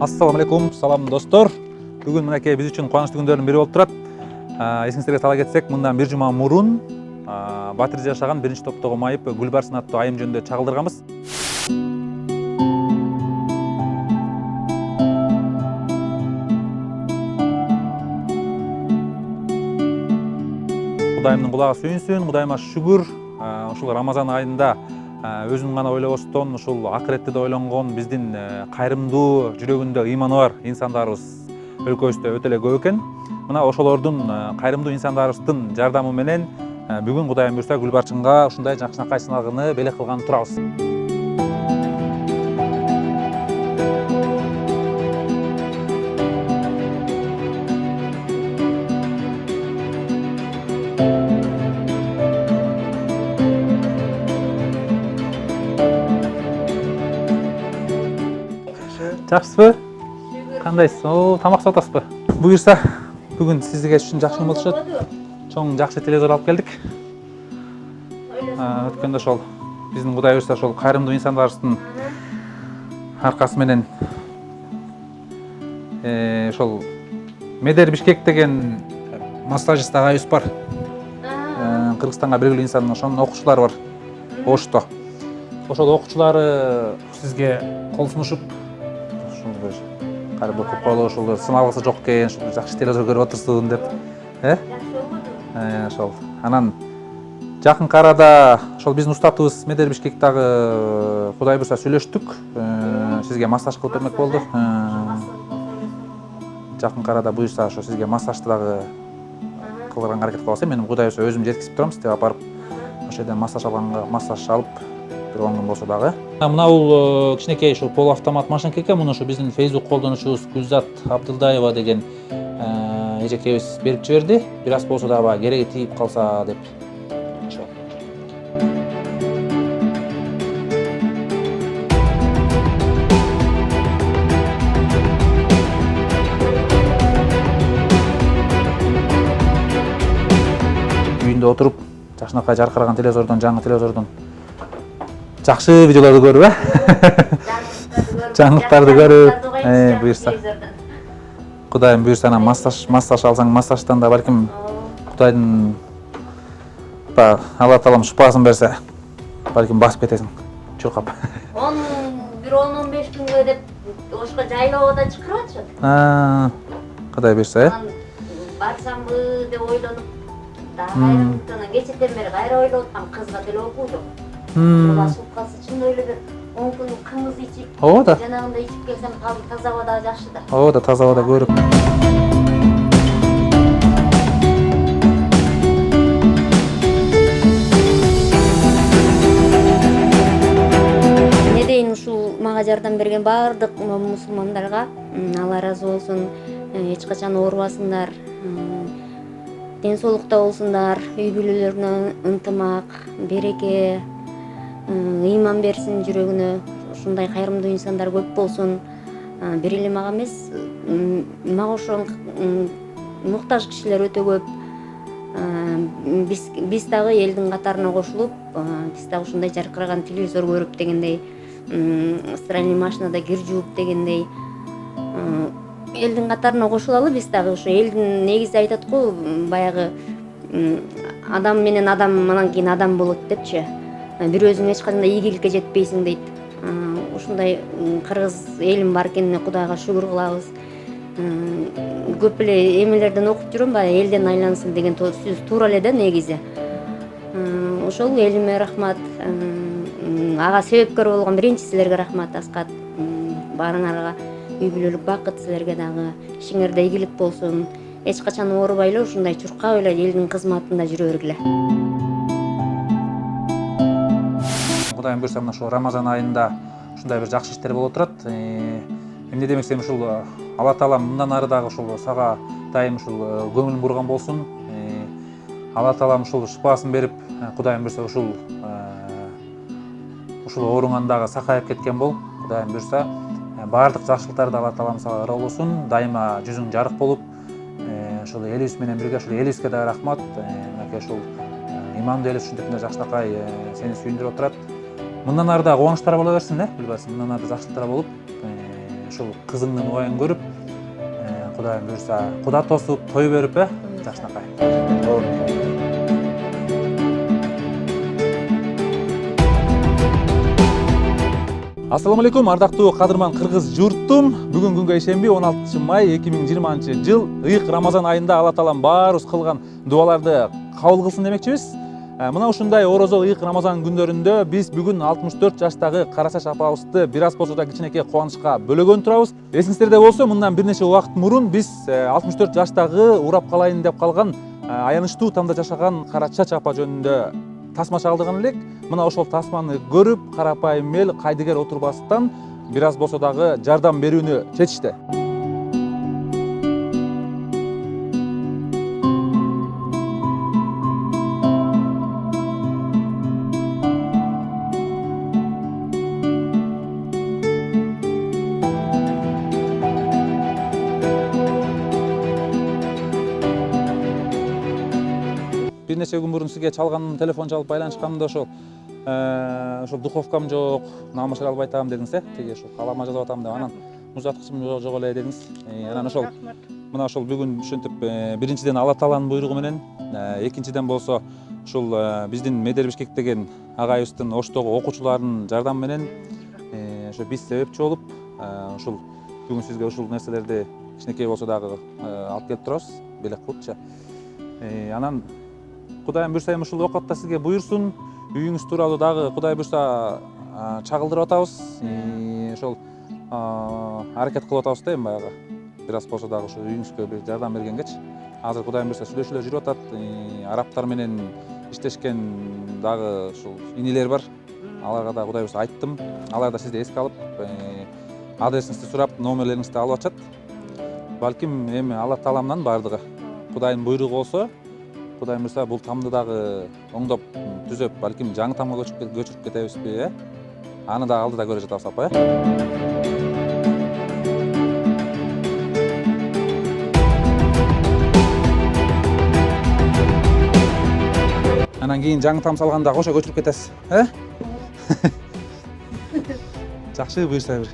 Assalamu алейкум, салам достор. Бүгін мынакей біз үшін қуанышты күндердің бірі болып тұрады. Есіңіздерге сала кетсек, мындан бір жұма мұрын Батырда жашаған бірінші топтағы майып Гүлбарсын атты айым жөнінде чағылдырғанбыз. Құдайымның құлағы сүйінсін, Құдайыма шүгір. Ушул Рамазан айында өзүн гана ойлобостон ушул акыретти да ойлонгон биздин кайрымдуу жүрөгүндө ыйманы бар инсандарыбыз өлкөбүздө өтө эле көп экен. Мына ошолордун кайрымдуу инсандарыбыздын жардамы менен бүгүн Кудайым буйрса Гүлбарчынга ушундай жакшынакай сыналгыны белек кылган турабыз. Жақсысыз? Қандайсыз? Тамақ сатасыз ба? Бұйырса, бүгін сізге үшін жақсы күн болушы. Чоң жақсы телевизор алып келдік. Өткенде шол біздің Құдай бұйырса шол қайрымдуу инсандарыбыздын аркасы менен шол Медер Бишкек деген массажист агайыбыз бар. Кыргызстанга белгилүү инсан, ошонун окуучулары бар. Ошто. Ошол окуучулары сизге кол сунушуп кайрымды окуп коелу, ушул сыналгысы жок экен, ушул жакшы телевизор көрүп отурсуң деп. Ошол. Анан жакынкы арада ошол биздин устатыбыз Медер Бишкектагы Кудай буйрса сүйлөштүк. Сизге массаж кылып бермек болду. Жакынкы арада буйрса ошо сизге массажды дагы кылдырганга аракет кылабыз. Мен Кудай буйрса өзүм жеткизип турам, сизге апарып ошол жерден массаж алып болгон болсо дагы. Мына бул кичинекей ушу полуавтомат машинка экен. Муну ушу биздин Facebook колдонуучубуз Гүлзат Абдылдаева деген эжекебиз берип жиберди. Бир аз болсо дагы кереги тийип калса деп. Ошо. Үйүндө отуруп, жакшынакай жаркыраган телевизордон, жаңы телевизордон жақсы видеоларды көріп, жаңылықтарды көріп, бұйырса. Құдайым бұйырса, массаж алсаң, массаждан да бәлкім Құдайдың Алла Тағалам шипасын берсе, бәлкім басып кетесің, чурқап. Bir 10-15 күнгө деп, ошқа жайлауға да чықыратшы. Құдай бұйырса, Барсам бы деп ойланып, қайрымдықтана кечеттен бері қайра ойлап, қызға тілі оқуды. Басып қалсы чын ойлы 10 күн қымыз ичіп, жанағында ичіп келсем таза ауада жақшы да. Да таза ауада көріп. Мен дейін ушул мага жардам берген бардык мусулмандарга Алла разы болсун, эч качан оорубасыңдар, ден соолукта болсундар, үй бүлөлөрүнө ынтымак, береке, ыйман берсин жүрөгүнө, ушундай кайрымдуу инсандар көп болсун. Бир эле мага эмес, мага ошон муктаж кишилер өтө көп. Биз дагы элдин катарына кошулуп, биз дагы ушундай жаркыраган телевизор көрүп дегендей, стиральный машинада кир жууп дегендей, элдин катарына кошулалы. Биз дагы ушу элдин негизи айтат го, баягы адам менен адам анан кийин адам болот депчи. Бир өзүң эч кандай ийгиликке жетпейсиң дейт. Ушундай кыргыз элим бар экенине Кудайга шүгүр кылабыз. Көп эле эмелерден окуп жүрөм, баягы элден айлансын деген сөз туура эле да негизи. Ошол элиме рахмат. Ага себепкер болгон биринчи силерге рахмат, Аскат. Баарыңарга үй бүлөлүк бакыт, силерге дагы ишиңерде ийгилик болсун. Эч качан оорубай эле ушундай чуркап эле элдин кызматында жүрө бергиле. Кудайым буйрса мына ошо Рамазан айында ушундай бир жакшы иштер болуп турат. Эмне демексем ушул Алла Таалам мындан ары дагы ушул сага дайым ушул көңүлүн бурган болсун. Алла Таалам ушул шипасын берип, Кудайым буйрса ушул ооруңан сакайып кеткен бол. Кудайым буйрса баардык жакшылыктарды Алла Таалам сага ыраа болсун. Дайыма жүзүң жарык болуп, ушул элибиз менен бирге ушул элибизге да рахмат. Ушул имамды эле ушинтип жакшынакай сени сүйүндүрүп отурат. Мындан ары да кубанычтар боло берсин, Гүлбарсын. Мындан ары жакшылыктар болуп, ушул кызыңдын убайын көрүп, Кудайым буйрса, куда тосуп, той берип, жакшынакай. Ассаламу алейкум, ардактуу кадырман кыргыз журтум. Бүгүн күнгө ишемби 16 май 2020 жыл ыйык Рамазан айында Алла таалам баарыбыз кылган дуаларды кабыл кылсын демекчибиз. Мына ушундай орозо ыйык Рамазан күндөрүндө биз бүгүн 64 жаштагы Карасаш апабызды бир аз болсо да кичинекей кубанычка бөлөгөн турабыз. Эсиңиздерде болсо, мындан бир нече убакыт мурун биз 64 жаштагы урап калайын деп калган аянычтуу тамда жашаган Карачач апа жөнүндө тасма чалдырган элек. Мына ошол тасманы көрүп, карапайым эл кайдыгер отурбастан бир аз болсо дагы жардам берүүнү чечишти. Бир нече күн мурун сизге чалган телефон чалып байланышканымда ошол духовкам жок, намашар албай атам дедиңиз, тиги ошо калама жазып атам деп, анан музаткычым жок эле дедиңиз. Анан ошол мына ошол бүгүн ошентип биринчиден Алла тааланын буйругу менен, экинчиден болсо ушул биздин Медер Бишкек деген агайыбыздын Оштогу окуучуларынын жардамы менен ошо биз себепчи болуп, ушул бүгүн сизге ушул нерселерди кичинекей болсо дагы алып келип турабыз, белек кылыпчы. Анан Кудайым буйрса ушул убакытта сизге буйрсун, үйүңүз тууралуу дагы Кудай буйрса чагылдырып атабыз. Ошол аракет кылып атабыз да, эми баягы бир аз болсо дагы ушу үйүңүзгө бир жардам бергенгечи. Азыр Кудайым буйрса сүйлөшүүлөр жүрүп атат. Арабтар менен иштешкен дагы ушул инилер бар. Аларга да Кудай буйрса айттым. Алар да сизди эске алып, адресиңизди сурап, номерлериңизди алып атышат. Балким эми Алла тааламдан бардыгы Кудайдын буйругу болсо, Кудайым буйрса бул тамды дагы оңдоп түзөп, балким жаңы тамга көчүрүп кетебизби, Аны да алдыда көрө жатабыз апа, Анан кийин жаңы там салганда кошо көчүрүп кетесиз, Жакшы буйрса бир.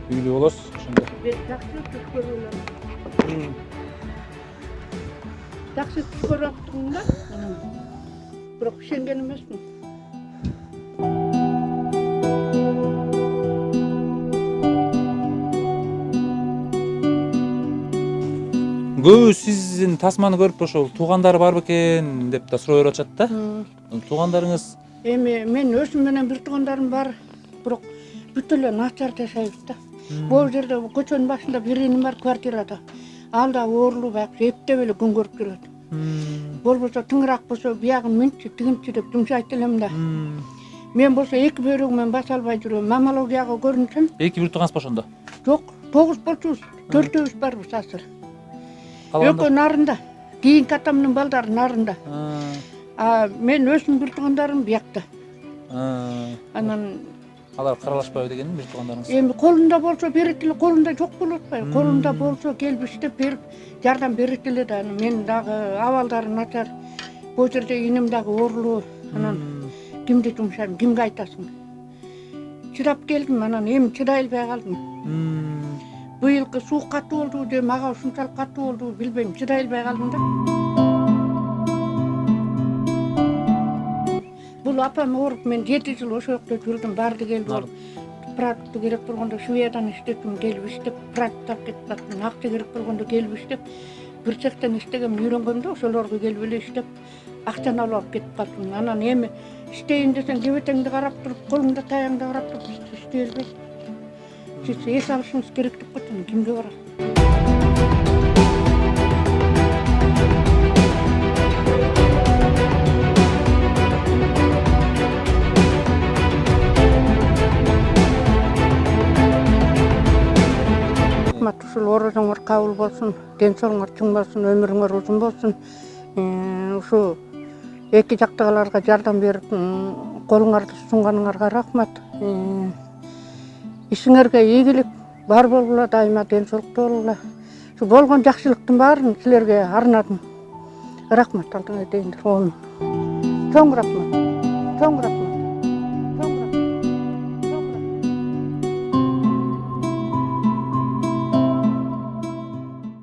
Үйлүү болосуз, ошондо. Жакшы түш көрөптүм да. Бирок ишенген эмесмин. Көбү сиздин тасманы көрүп ошол туугандары бар бекен деп да суроо берип атышат да. Туугандарыңыз? Эми мен өзүм менен бир туугандарым бар, бирок бүт эле начар жашайбыз да. Бул жерде көчөнүн башында бир иним бар квартирада. Ал да оорулуу баягы эптеп эле күн көрүп жүрөт. Болбосо тыңыраак болсо биягын мынчы тигинчи деп жумшайт элем да. Мен болсо эки бөйрөгүмөн баса албай жүрөм. Маммологияга көрүнсөм. Эки бир туугансыз ошондо? Жок, 9 болчубуз. 4-өөбүз барбыз азыр. Экөө нарында, кийинки атамдын балдары нарында. Мен өзүм бир туугандарым биякта. Анан алар каралашпайбы дегеним бир туугандарыңыз? Эми колунда болсо берет эле, колунда жок болуп атпайбы. Колунда болсо келип иштеп берип, жардам берет эле да. Мен дагы абалдары начар. Бул жерде иним дагы оорулуу. Анан кимди жумшайм, кимге айтасың? Чыдап келдим, анан эми чыдай албай калдым. Быйылкы суу катуу болду же мага ушунчалык катуу болду билбейм, чыдай албай калдым да. Бул апам ооруп, мен 7 жыл ошол жакта жүрдүм, барды келди болуп. Продукты керек болгондо Шведиядан иштеттим, келип иштеп, продукт алып кетип калдым. Акча керек болгондо келип иштеп, бир цехтен иштегем, үйрөнгөм ошолорго келип эле иштеп, акчаны алып кетип калдым. Анан эми иштейин десең, кебетеңди карап туруп, колуңда таягыңды карап туруп иштей албайсың. Siz эс алышыңыз керек деп койтун, кимге барасың? Рахмат, ушул орозоңор кабыл болсун, ден соолуңор чың болсун, өмүрүңөр узун болсун. Ушу эки жактагыларга жардам берип, колуңарды сунганыңарга рахмат. Ишиңерге ийгилик бар болгула, дайыма ден соолуктуу болгула. Şu болгон жакшылыктын баарын силерге арнадым. Рахмат, алдыңа дейиндир. Чоң рахмат.